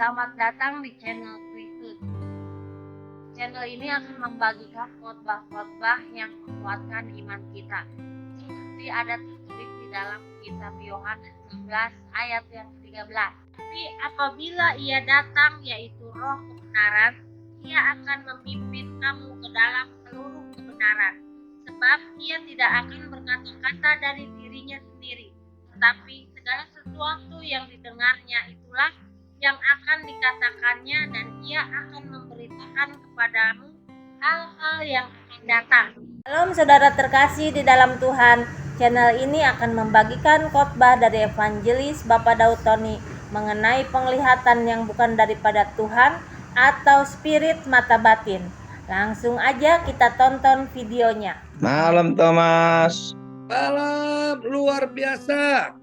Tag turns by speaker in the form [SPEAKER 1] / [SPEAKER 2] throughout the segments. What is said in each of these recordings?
[SPEAKER 1] Selamat datang di channel Kristus. Channel ini akan membagikan khotbah-khotbah yang menguatkan iman kita. Seperti ada tertulis di dalam kitab Yohanes 11 ayat yang 13. Tapi apabila ia datang, yaitu Roh kebenaran, ia akan memimpin kamu ke dalam seluruh kebenaran. Sebab ia tidak akan berkata-kata dari dirinya sendiri, tetapi segala sesuatu yang didengarnya itulah yang akan dikatakannya, dan ia akan memberitakan kepadamu hal-hal yang akan datang.
[SPEAKER 2] Shalom saudara terkasih di dalam Tuhan. Channel ini akan membagikan khotbah dari Evangelis Bapak Daud Tony mengenai penglihatan yang bukan daripada Tuhan atau spirit mata batin. Langsung aja kita tonton videonya.
[SPEAKER 3] Malam Thomas.
[SPEAKER 4] Malam luar biasa.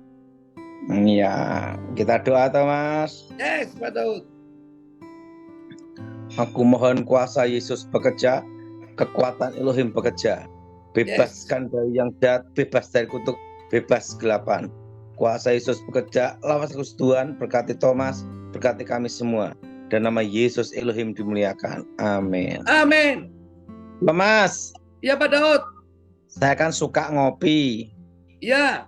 [SPEAKER 3] Ya, kita doa Thomas.
[SPEAKER 4] Yes, Pak Daud.
[SPEAKER 3] Aku mohon kuasa Yesus bekerja, kekuatan Elohim bekerja. Bebaskan dari yang jahat, bebas dari kutuk, bebas kegelapan. Kuasa Yesus bekerja, lawas Tuhan, berkati Thomas, berkati kami semua. Dan nama Yesus Elohim dimuliakan. Amin.
[SPEAKER 4] Amin.
[SPEAKER 3] Thomas.
[SPEAKER 4] Ya Pak Daud.
[SPEAKER 3] Saya kan suka ngopi.
[SPEAKER 4] Ya.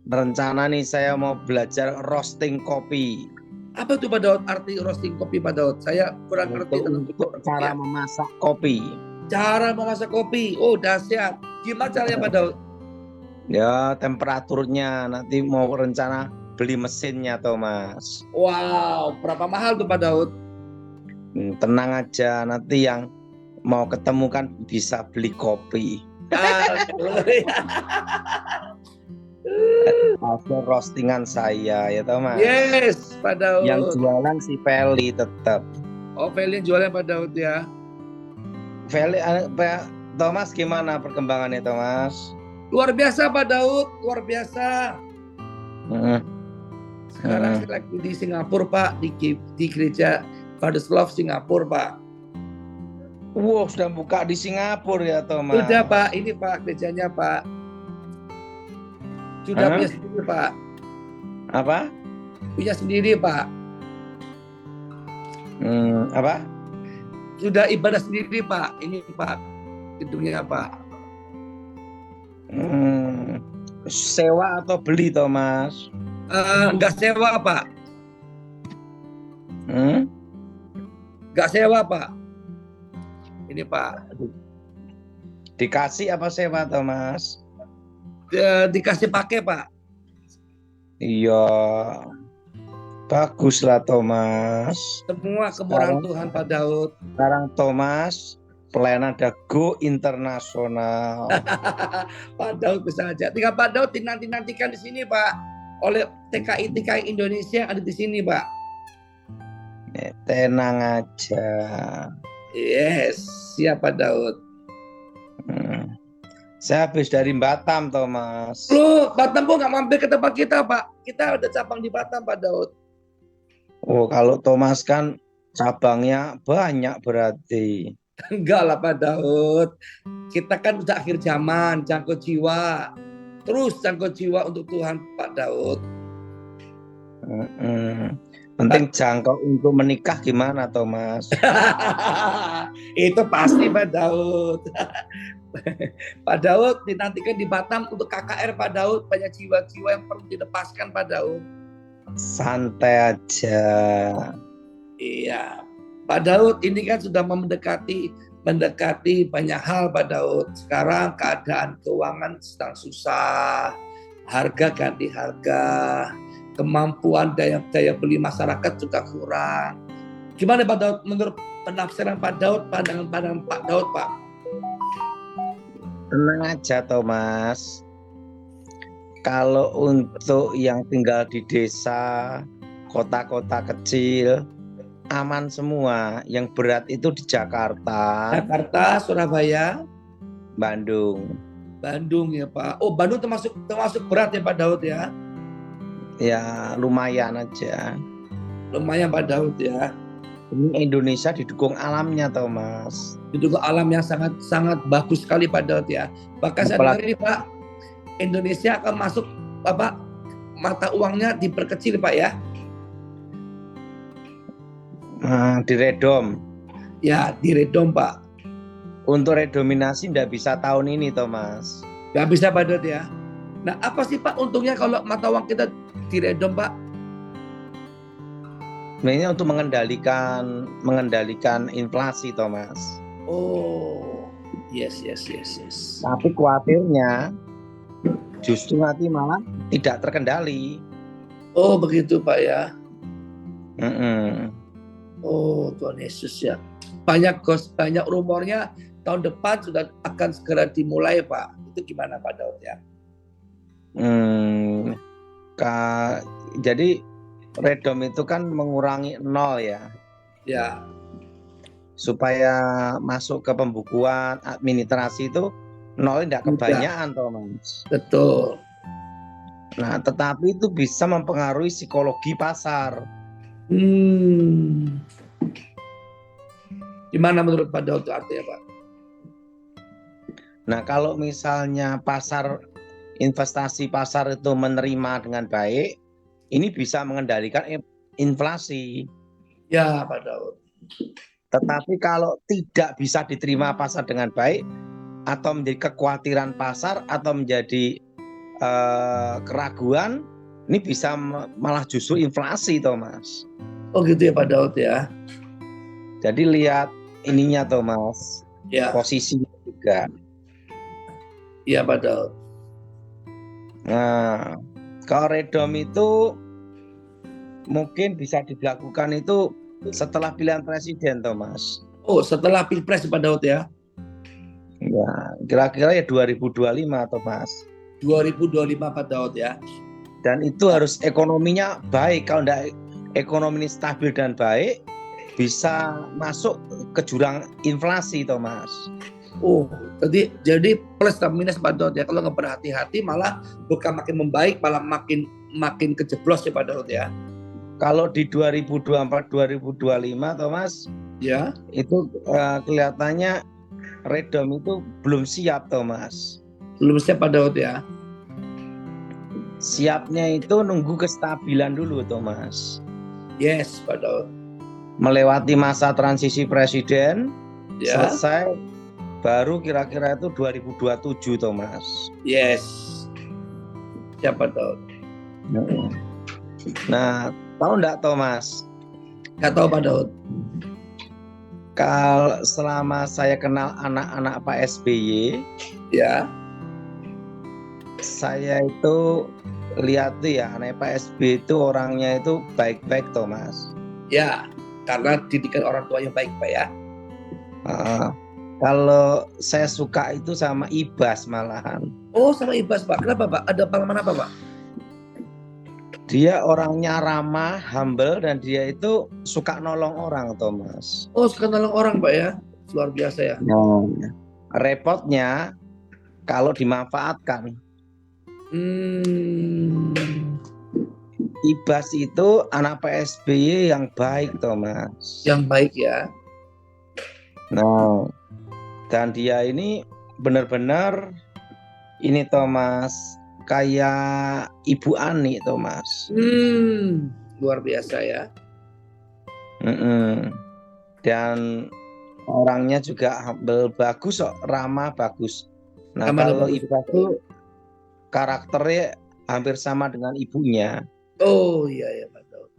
[SPEAKER 3] Rencana nih saya mau belajar roasting kopi.
[SPEAKER 4] Apa itu Pak Daud arti roasting kopi Pak Daud? Saya kurang ngerti
[SPEAKER 3] untuk cara memasak kopi.
[SPEAKER 4] Cara memasak kopi. Oh dahsyat. Gimana caranya Pak Daud?
[SPEAKER 3] Ya temperaturnya, nanti mau rencana beli mesinnya Thomas.
[SPEAKER 4] Wow, berapa mahal tuh Pak Daud?
[SPEAKER 3] Tenang aja, nanti yang mau ketemu kan bisa beli kopi. Hasil roastingan saya ya Thomas.
[SPEAKER 4] Yes Pak Daud.
[SPEAKER 3] Yang jualan si Feli tetap.
[SPEAKER 4] Oh Feli jualan Pak Daud ya.
[SPEAKER 3] Feli, Thomas gimana perkembangannya Thomas?
[SPEAKER 4] Luar biasa Pak Daud, luar biasa. Sekarang saya lagi di Singapura Pak, di gereja Father's Love Singapura Pak.
[SPEAKER 3] Wow, sudah buka di Singapura ya Thomas?
[SPEAKER 4] Sudah Pak, ini Pak gerejanya Pak. Sudah punya sendiri Pak.
[SPEAKER 3] Apa?
[SPEAKER 4] Punya sendiri Pak.
[SPEAKER 3] Apa?
[SPEAKER 4] Sudah ibadah sendiri Pak. Ini Pak gedungnya Pak.
[SPEAKER 3] Sewa atau beli Thomas?
[SPEAKER 4] Enggak sewa Pak. Enggak sewa Pak. Ini Pak.
[SPEAKER 3] Dikasih apa sewa Thomas?
[SPEAKER 4] Dikasih pakai Pak.
[SPEAKER 3] Iya. Baguslah Thomas.
[SPEAKER 4] Semua kemurahan Tuhan Pak Daud.
[SPEAKER 3] Sekarang Thomas pelayanan ada go internasional.
[SPEAKER 4] Pak Daud bisa aja. Tinggal Pak Daud dinantikan di sini Pak. Oleh TKI Indonesia ada di sini Pak.
[SPEAKER 3] Tenang aja.
[SPEAKER 4] Yes, siap Pak Daud.
[SPEAKER 3] Saya habis dari Batam Thomas.
[SPEAKER 4] Lu Batam kok nggak mampir ke tempat kita Pak? Kita ada cabang di Batam Pak Daud.
[SPEAKER 3] Oh kalau Thomas kan cabangnya banyak berarti.
[SPEAKER 4] Enggak lah Pak Daud. Kita kan udah akhir zaman, jangkau jiwa. Terus jangkau jiwa untuk Tuhan Pak Daud.
[SPEAKER 3] Penting jangkau untuk menikah gimana Thomas?
[SPEAKER 4] Itu pasti Pak Daud. Pak Daud dinantikan di Batam untuk KKR Pak Daud. Banyak jiwa-jiwa yang perlu dilepaskan Pak Daud.
[SPEAKER 3] Santai aja.
[SPEAKER 4] Iya. Pak Daud ini kan sudah mendekati banyak hal Pak Daud. Sekarang keadaan keuangan sedang susah. Harga ganti harga. Kemampuan daya beli masyarakat juga kurang. Gimana Pak Daud menurut penafsiran Pak Daud, pandangan Pak Daud Pak?
[SPEAKER 3] Tenang aja Thomas. Kalau untuk yang tinggal di desa, kota-kota kecil, aman semua. Yang berat itu di Jakarta,
[SPEAKER 4] Surabaya,
[SPEAKER 3] Bandung
[SPEAKER 4] ya Pak. Oh Bandung termasuk berat ya Pak Daud ya?
[SPEAKER 3] Ya lumayan aja.
[SPEAKER 4] Lumayan Pak Daud ya.
[SPEAKER 3] Ini Indonesia didukung alamnya Thomas.
[SPEAKER 4] Didukung alam yang sangat bagus sekali Pak Daud ya. Bahkan saya dengar ini Pak, Indonesia akan masuk mata uangnya diperkecil Pak ya.
[SPEAKER 3] Diredom.
[SPEAKER 4] Ya, diredom Pak.
[SPEAKER 3] Untuk redominasi nggak bisa tahun ini toh Mas.
[SPEAKER 4] Nggak bisa Pak Daud ya. Nah, apa sih Pak untungnya kalau mata uang kita diredom Pak?
[SPEAKER 3] Sebenarnya untuk mengendalikan inflasi toh Mas.
[SPEAKER 4] Oh, yes.
[SPEAKER 3] Tapi khawatirnya justru nanti malah tidak terkendali.
[SPEAKER 4] Oh, begitu Pak ya.
[SPEAKER 3] Mm-mm.
[SPEAKER 4] Oh, Tuhan Yesus ya. Banyak rumornya tahun depan sudah akan segera dimulai Pak. Itu gimana Pak Daud ya?
[SPEAKER 3] Jadi redom itu kan mengurangi nol ya,
[SPEAKER 4] Ya,
[SPEAKER 3] supaya masuk ke pembukuan administrasi itu nol tidak kebanyakan toh Mas.
[SPEAKER 4] betul.
[SPEAKER 3] Nah, tetapi itu bisa mempengaruhi psikologi pasar.
[SPEAKER 4] Gimana menurut Pak Daud itu artinya Pak?
[SPEAKER 3] Nah, kalau misalnya investasi pasar itu menerima dengan baik, ini bisa mengendalikan inflasi.
[SPEAKER 4] Ya, Pak Daud.
[SPEAKER 3] Tetapi kalau tidak bisa diterima pasar dengan baik, atau menjadi kekhawatiran pasar, atau menjadi keraguan, ini bisa malah justru inflasi toh Mas.
[SPEAKER 4] Oh gitu ya Pak Daud ya.
[SPEAKER 3] Jadi lihat ininya toh Mas,
[SPEAKER 4] Ya,
[SPEAKER 3] posisinya juga.
[SPEAKER 4] iya Pak Daud.
[SPEAKER 3] Nah, kalau redom itu mungkin bisa dilakukan itu setelah pilihan presiden toh Mas.
[SPEAKER 4] Oh, setelah Pilpres Pak Daud ya.
[SPEAKER 3] Ya, kira-kira ya 2025 toh Mas.
[SPEAKER 4] 2025 Pak Daud ya.
[SPEAKER 3] Dan itu harus ekonominya baik. Kalau enggak ekonomi ini stabil dan baik, bisa masuk ke jurang inflasi toh Mas.
[SPEAKER 4] Oh, jadi plus dan minus Pak Daud ya. Kalau nggak berhati-hati malah bukan makin membaik, malah makin kejeblos ya Pak Daud ya.
[SPEAKER 3] Kalau di 2024-2025 toh Mas,
[SPEAKER 4] Ya.
[SPEAKER 3] itu kelihatannya redom itu belum siap toh Mas.
[SPEAKER 4] Belum siap Pak Daud ya.
[SPEAKER 3] Siapnya itu nunggu kestabilan dulu toh Mas.
[SPEAKER 4] Yes Pak Daud.
[SPEAKER 3] Melewati masa transisi presiden,
[SPEAKER 4] Ya.
[SPEAKER 3] selesai baru kira-kira itu 2027 toh Mas.
[SPEAKER 4] Yes. Siap Pak Daud.
[SPEAKER 3] Nah, tahu enggak toh Mas?
[SPEAKER 4] Nggak tahu Pak Daud.
[SPEAKER 3] Kalau selama saya kenal anak-anak Pak SBY,
[SPEAKER 4] Ya.
[SPEAKER 3] saya itu lihat tuh ya, anak Pak SBY itu orangnya itu baik-baik toh Mas.
[SPEAKER 4] Ya, karena didikan orang tua yang baik Pak ya.
[SPEAKER 3] Kalau saya suka itu sama Ibas malahan.
[SPEAKER 4] Oh, sama Ibas Pak. Kenapa Pak? Ada pengalaman apa Pak?
[SPEAKER 3] Dia orangnya ramah, humble, dan dia itu suka nolong orang toh Mas.
[SPEAKER 4] Oh, suka nolong orang Pak ya. Luar biasa ya.
[SPEAKER 3] Repotnya kalau dimanfaatkan. Ibas itu anak PSBY yang baik toh Mas.
[SPEAKER 4] Yang baik ya.
[SPEAKER 3] Nah, dan dia ini benar-benar ini toh Mas, kayak Ibu Ani toh Mas.
[SPEAKER 4] Luar biasa ya.
[SPEAKER 3] Dan orangnya juga humble, bagus kok, ramah, bagus. Nah, kalau Ibas itu karakternya hampir sama dengan ibunya.
[SPEAKER 4] Oh iya Pak Daud.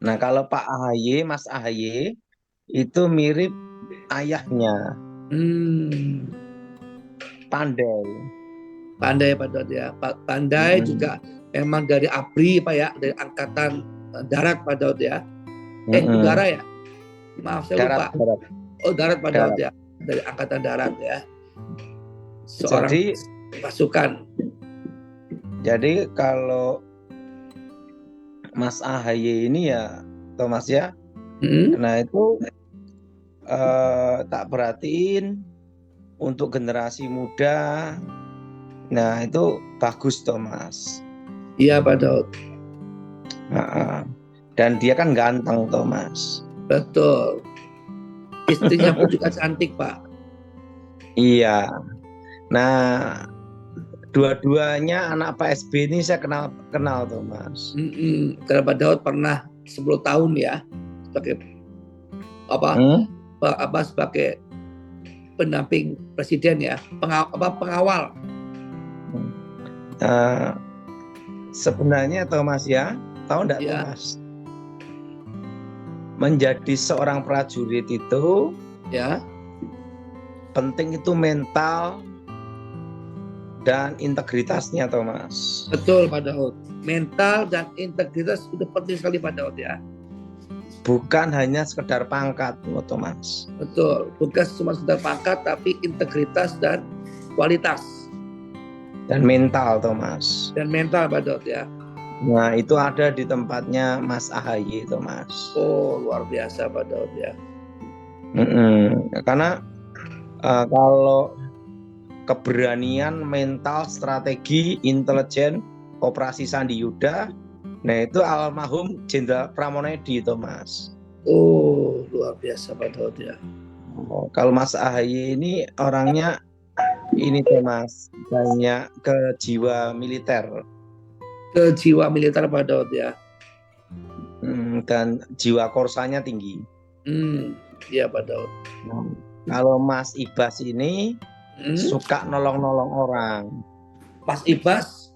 [SPEAKER 3] Nah, kalau Pak AHY, Mas AHY itu mirip ayahnya. Pandai
[SPEAKER 4] Pak Daud ya. Pandai juga emang dari ABRI Pak ya, dari Angkatan Darat Pak Daud ya. Udara ya. Maaf saya lupa.
[SPEAKER 3] Darat.
[SPEAKER 4] Oh darat Pak Daud ya. Dari Angkatan Darat ya. Seorang pasukan.
[SPEAKER 3] Jadi kalau Mas AHY ini ya, Thomas ya, nah itu tak perhatiin untuk generasi muda. Nah itu bagus Thomas.
[SPEAKER 4] Iya Pak Daud.
[SPEAKER 3] Dan dia kan ganteng Thomas.
[SPEAKER 4] Betul. Istrinya pun juga cantik Pak.
[SPEAKER 3] Iya. Nah, dua-duanya anak Pak SB ini saya kenal Thomas.
[SPEAKER 4] Karena Pak Daud pernah 10 tahun ya sebagai apa sebagai pendamping presiden ya, pengawal.
[SPEAKER 3] Sebenarnya Thomas ya, tahu enggak
[SPEAKER 4] Ya.
[SPEAKER 3] Thomas? Menjadi seorang prajurit itu
[SPEAKER 4] Ya,
[SPEAKER 3] penting itu mental dan integritasnya Thomas.
[SPEAKER 4] betul Pak Daud. Mental dan integritas itu penting sekali Pak Daud ya.
[SPEAKER 3] Bukan hanya sekedar pangkat Thomas.
[SPEAKER 4] Betul, bukan cuma sekedar pangkat tapi integritas dan kualitas
[SPEAKER 3] Dan mental Thomas.
[SPEAKER 4] dan mental Pak Daud ya.
[SPEAKER 3] Nah itu ada di tempatnya Mas AHY Thomas.
[SPEAKER 4] Oh, luar biasa Pak Daud ya.
[SPEAKER 3] Karena kalau keberanian, mental, strategi, intelijen, operasi Sandi Yuda, nah itu almarhum Jenderal Pramonedi Thomas.
[SPEAKER 4] Oh, luar biasa Pak Daud ya.
[SPEAKER 3] Kalau Mas AHY ini orangnya ini Thomas, banyak ke jiwa militer.
[SPEAKER 4] Ke jiwa militer Pak Daud ya.
[SPEAKER 3] Dan jiwa korsanya tinggi.
[SPEAKER 4] Iya Pak Daud.
[SPEAKER 3] Kalau Mas Ibas ini suka nolong-nolong orang.
[SPEAKER 4] Mas Ibas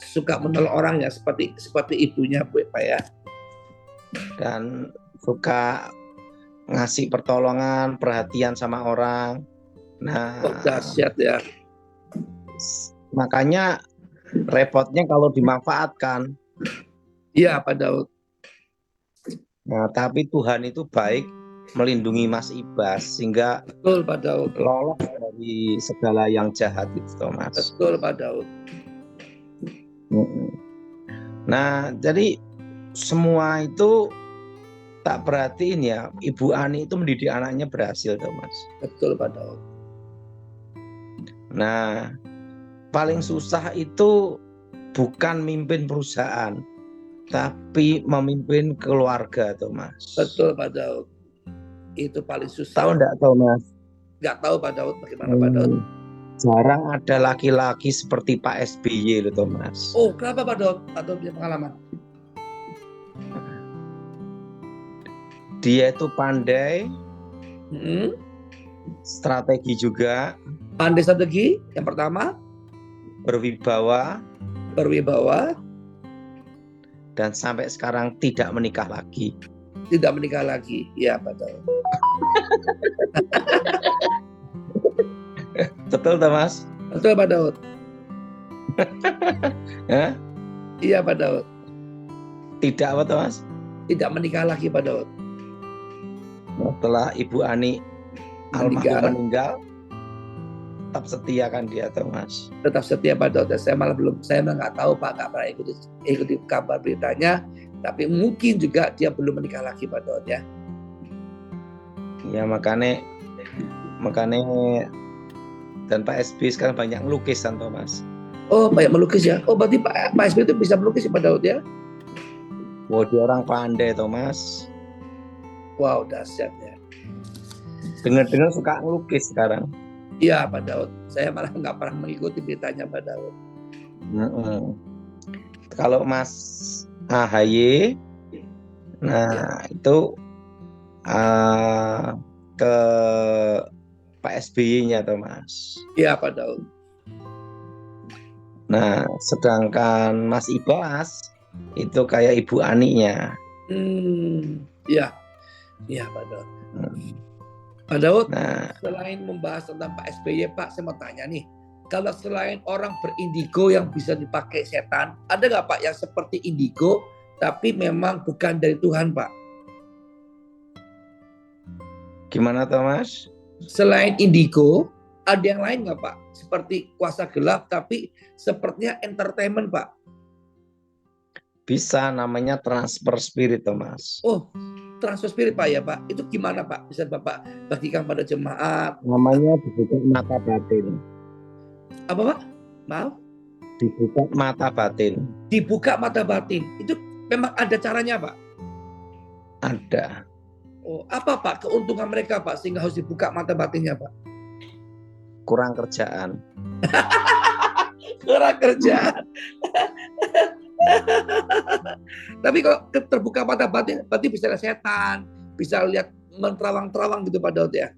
[SPEAKER 4] suka menolong orang ya, seperti ibunya Bu Pak ya.
[SPEAKER 3] Dan suka ngasih pertolongan, perhatian sama orang. Nah,
[SPEAKER 4] dahsyat ya.
[SPEAKER 3] Makanya repotnya kalau dimanfaatkan.
[SPEAKER 4] Iya Pak Daud.
[SPEAKER 3] Nah, tapi Tuhan itu baik melindungi Mas Ibas sehingga
[SPEAKER 4] Betul Pak Daud.
[SPEAKER 3] lolos dari segala yang jahat itu Thomas.
[SPEAKER 4] Betul Pak Daud.
[SPEAKER 3] Nah, jadi semua itu tak perhatiin ya, Ibu Ani itu mendidik anaknya berhasil Thomas.
[SPEAKER 4] Betul Pak Daud.
[SPEAKER 3] Nah, paling susah itu bukan mimpin perusahaan, tapi memimpin keluarga Thomas.
[SPEAKER 4] Betul Pak Daud. Itu paling susah.
[SPEAKER 3] Tahu enggak Thomas?
[SPEAKER 4] Nggak tahu Pak Daud bagaimana Pak Daud.
[SPEAKER 3] Jarang ada laki-laki seperti Pak SBY loh Thomas.
[SPEAKER 4] Oh, kenapa Pak Daud? Pak Daud punya pengalaman.
[SPEAKER 3] Dia itu pandai, strategi juga,
[SPEAKER 4] Pandai strategi yang pertama,
[SPEAKER 3] berwibawa, dan sampai sekarang tidak menikah lagi.
[SPEAKER 4] tidak menikah lagi. Iya Pak Daud.
[SPEAKER 3] Betul Thomas?
[SPEAKER 4] Betul Pak Daud.
[SPEAKER 3] Hah?
[SPEAKER 4] Iya Pak Daud.
[SPEAKER 3] Tidak apa Thomas?
[SPEAKER 4] Tidak menikah lagi Pak Daud.
[SPEAKER 3] Setelah Ibu Ani almarhum meninggal, tetap setia kan dia Thomas.
[SPEAKER 4] Tetap setia Pak Daud. Saya malah nggak tahu Pak, nggak pernah ikuti kabar beritanya. Tapi mungkin juga dia belum menikah lagi Pak Daud ya.
[SPEAKER 3] Ya makanya dan Pak SBY sekarang banyak melukis kan Thomas.
[SPEAKER 4] Oh, banyak melukis ya. Oh, berarti Pak SBY itu bisa melukis ya Pak Daud ya.
[SPEAKER 3] Wah, dia orang pandai Thomas.
[SPEAKER 4] Wow, dahsyat ya.
[SPEAKER 3] Dengar-dengar suka ngelukis sekarang.
[SPEAKER 4] Iya Pak Daud. Saya malah nggak pernah mengikuti beritanya Pak Daud.
[SPEAKER 3] Kalau Mas AHY, nah itu ke Pak SBY-nya Thomas.
[SPEAKER 4] Iya Pak Daud.
[SPEAKER 3] Nah, sedangkan Mas Ibas itu kayak Ibu Aninya.
[SPEAKER 4] Iya. Iya Pak Daud. Pak Daud,
[SPEAKER 3] Nah,
[SPEAKER 4] selain membahas tentang Pak SBY, Pak, saya mau tanya nih. Kalau selain orang berindigo yang bisa dipakai setan, ada nggak Pak yang seperti indigo, tapi memang bukan dari Tuhan Pak?
[SPEAKER 3] gimana Thomas?
[SPEAKER 4] Selain indigo, ada yang lain nggak Pak? Seperti kuasa gelap, tapi sepertinya entertainment Pak.
[SPEAKER 3] Bisa, namanya transfer spirit Thomas.
[SPEAKER 4] Oh, transfer spirit Pak ya Pak. Itu gimana Pak? Bisa Bapak bagikan pada jemaat.
[SPEAKER 3] Namanya dibuka mata batin.
[SPEAKER 4] Apa Pak? Maaf?
[SPEAKER 3] Dibuka mata batin.
[SPEAKER 4] Dibuka mata batin. Itu memang ada caranya Pak?
[SPEAKER 3] Ada.
[SPEAKER 4] Oh, apa Pak keuntungan mereka Pak sehingga harus dibuka mata batinnya Pak?
[SPEAKER 3] Kurang kerjaan.
[SPEAKER 4] Kurang kerjaan. Tapi kalau terbuka mata batin, berarti bisa lihat setan, bisa lihat menterawang-terawang gitu Pak Daud ya.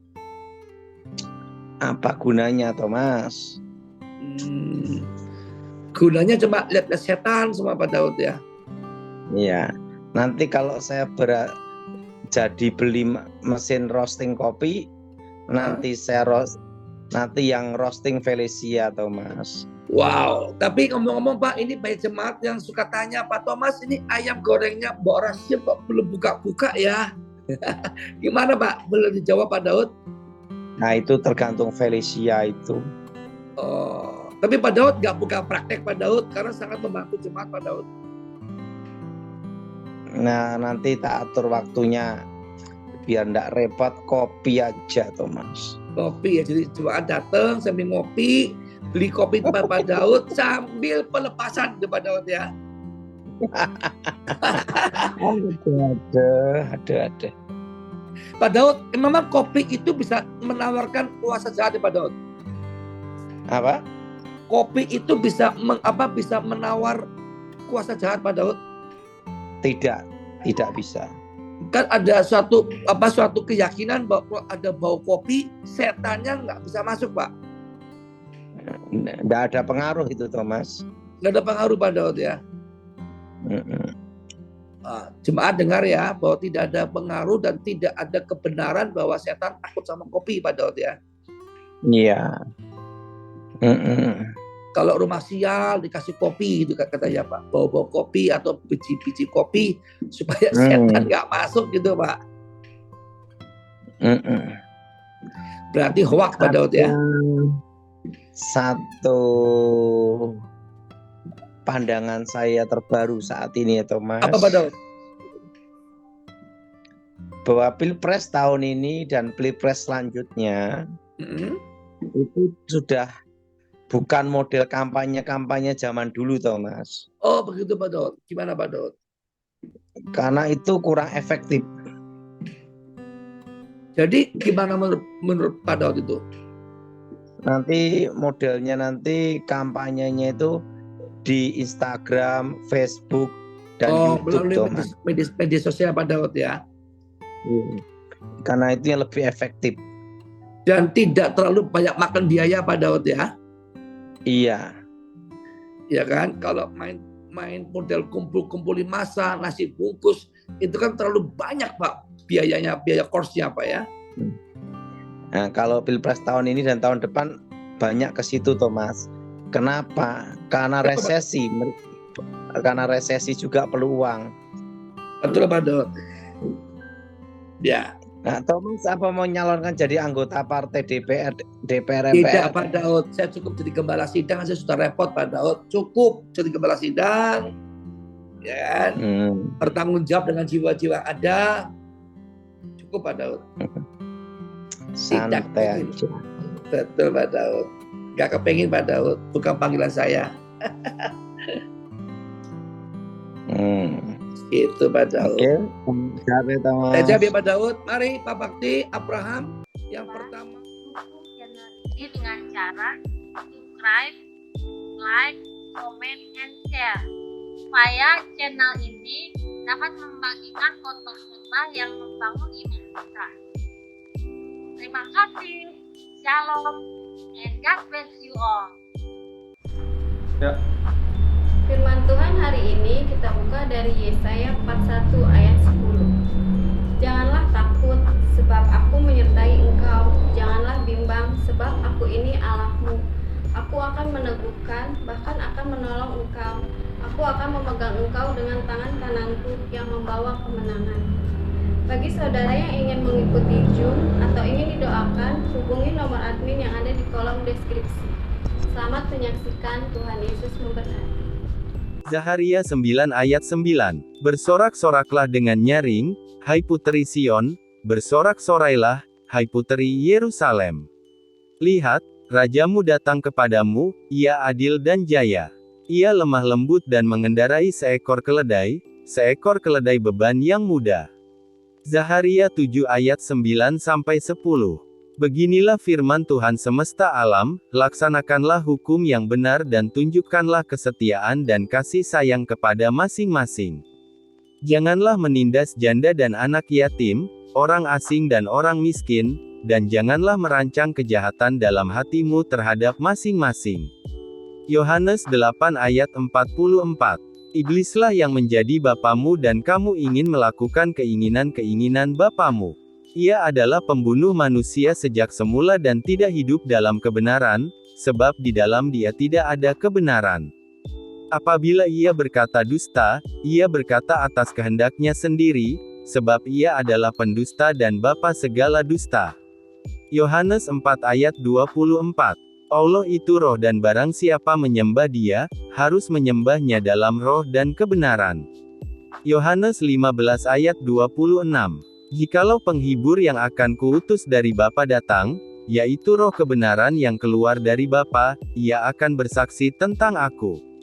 [SPEAKER 3] Apa gunanya Thomas?
[SPEAKER 4] Gunanya cuma lihat setan semua Pak Daud ya.
[SPEAKER 3] Iya. Nanti kalau saya jadi beli mesin roasting kopi, nanti nanti yang roasting Felicia Thomas.
[SPEAKER 4] Wow, tapi ngomong-ngomong Pak, ini banyak jemaat yang suka tanya, Pak Thomas ini ayam gorengnya Mbak Orasia Pak belum buka-buka ya. Gimana Pak? Belum dijawab Pak Daud?
[SPEAKER 3] Nah itu tergantung Felicia itu.
[SPEAKER 4] Oh, tapi Pak Daud nggak buka praktek Pak Daud karena sangat membantu jemaat Pak Daud.
[SPEAKER 3] Nah nanti tak atur waktunya biar ndak repot, kopi aja Thomas.
[SPEAKER 4] Kopi ya, jadi jemaat datang sambil ngopi, beli kopi tempat Pak Daud sambil pelepasan itu Pak Daud ya.
[SPEAKER 3] Ada.
[SPEAKER 4] Pak Daud, memang kopi itu bisa menawarkan kuasa jahat ya Pak Daud.
[SPEAKER 3] Apa?
[SPEAKER 4] Kopi itu bisa bisa menawar kuasa jahat Pak Daud.
[SPEAKER 3] Tidak bisa.
[SPEAKER 4] Kan ada suatu keyakinan bahwa ada bau kopi, setannya nggak bisa masuk Pak.
[SPEAKER 3] Nggak ada pengaruh itu Thomas.
[SPEAKER 4] Nggak ada pengaruh Pak Daud ya. Jemaat dengar ya, bahwa tidak ada pengaruh dan tidak ada kebenaran bahwa setan takut sama kopi Pak Daud ya.
[SPEAKER 3] Iya.
[SPEAKER 4] Kalau rumah sial dikasih kopi gitu katanya Pak, bau-bau kopi atau biji-biji kopi supaya setan nggak masuk gitu Pak. Berarti hoak Pak Daud ya.
[SPEAKER 3] Satu pandangan saya terbaru saat ini ya Thomas.
[SPEAKER 4] Apa Pak Daud?
[SPEAKER 3] Bahwa Pilpres tahun ini dan Pilpres selanjutnya itu sudah bukan model kampanye zaman dulu Thomas.
[SPEAKER 4] Oh begitu Pak Daud. Gimana Pak Daud?
[SPEAKER 3] Karena itu kurang efektif.
[SPEAKER 4] Jadi gimana menurut Pak Daud itu?
[SPEAKER 3] Nanti modelnya kampanyenya itu di Instagram, Facebook, dan YouTube
[SPEAKER 4] melalui media sosial Pak Daud ya.
[SPEAKER 3] Karena itu yang lebih efektif.
[SPEAKER 4] Dan tidak terlalu banyak makan biaya Pak Daud ya.
[SPEAKER 3] Iya.
[SPEAKER 4] Ya kan, kalau main model kumpulin massa, nasi bungkus, itu kan terlalu banyak Pak biayanya, biaya course-nya Pak ya.
[SPEAKER 3] Nah, kalau Pilpres tahun ini dan tahun depan banyak ke situ Thomas. Kenapa? Karena resesi. Karena resesi juga perlu uang.
[SPEAKER 4] Betul Pak Daud. Ya.
[SPEAKER 3] Nah, Thomas apa mau nyalonkan jadi anggota partai DPR
[SPEAKER 4] Tidak Pak Daud, saya cukup jadi gembala sidang, saya sudah repot Pak Daud. Cukup jadi gembala sidang, ya kan? Bertanggung jawab dengan jiwa-jiwa ada. Cukup Pak Daud.
[SPEAKER 3] Santai aja.
[SPEAKER 4] Betul Pak Daud. Gak kepengin Pak Daud, bukan panggilan saya. Itu Pak Daud.
[SPEAKER 3] Oke,
[SPEAKER 4] Saya ya Pak Daud. Mari Pak Bakti, Abraham. Yang pertama,
[SPEAKER 1] dukung channel ini dengan cara subscribe, like, comment, and share supaya channel ini dapat membagikan khotbah-khotbah yang membangun iman kita. Terima kasih. Shalom and God bless you all.
[SPEAKER 3] Ya.
[SPEAKER 2] Firman Tuhan hari ini kita buka dari Yesaya 41 ayat 10. Janganlah takut sebab aku menyertai engkau, janganlah bimbang sebab aku ini Allahmu. Aku akan meneguhkan, bahkan akan menolong engkau. Aku akan memegang engkau dengan tangan kananku yang membawa kemenangan. Bagi saudara yang ingin mengikuti Zoom atau ingin didoakan, hubungi nomor admin yang ada di kolom deskripsi. Selamat menyaksikan, Tuhan Yesus memberkati.
[SPEAKER 5] Zaharia 9 ayat 9. Bersorak-soraklah dengan nyaring, hai puteri Sion, bersorak-sorailah, hai puteri Yerusalem. Lihat, rajamu datang kepadamu, ia adil dan jaya. Ia lemah lembut dan mengendarai seekor keledai beban yang mudah. Zaharia 7 ayat 9-10. Beginilah firman Tuhan semesta alam, laksanakanlah hukum yang benar dan tunjukkanlah kesetiaan dan kasih sayang kepada masing-masing. Janganlah menindas janda dan anak yatim, orang asing dan orang miskin, dan janganlah merancang kejahatan dalam hatimu terhadap masing-masing. Yohanes 8 ayat 44. Iblislah yang menjadi bapamu dan kamu ingin melakukan keinginan-keinginan bapamu. Ia adalah pembunuh manusia sejak semula dan tidak hidup dalam kebenaran, sebab di dalam dia tidak ada kebenaran. Apabila ia berkata dusta, ia berkata atas kehendaknya sendiri, sebab ia adalah pendusta dan bapa segala dusta. Yohanes 4 ayat 24. Allah itu roh dan barang siapa menyembah dia, harus menyembahnya dalam roh dan kebenaran. Yohanes 15 ayat 26. Jikalau penghibur yang akan kuutus dari Bapa datang, yaitu roh kebenaran yang keluar dari Bapa, ia akan bersaksi tentang aku.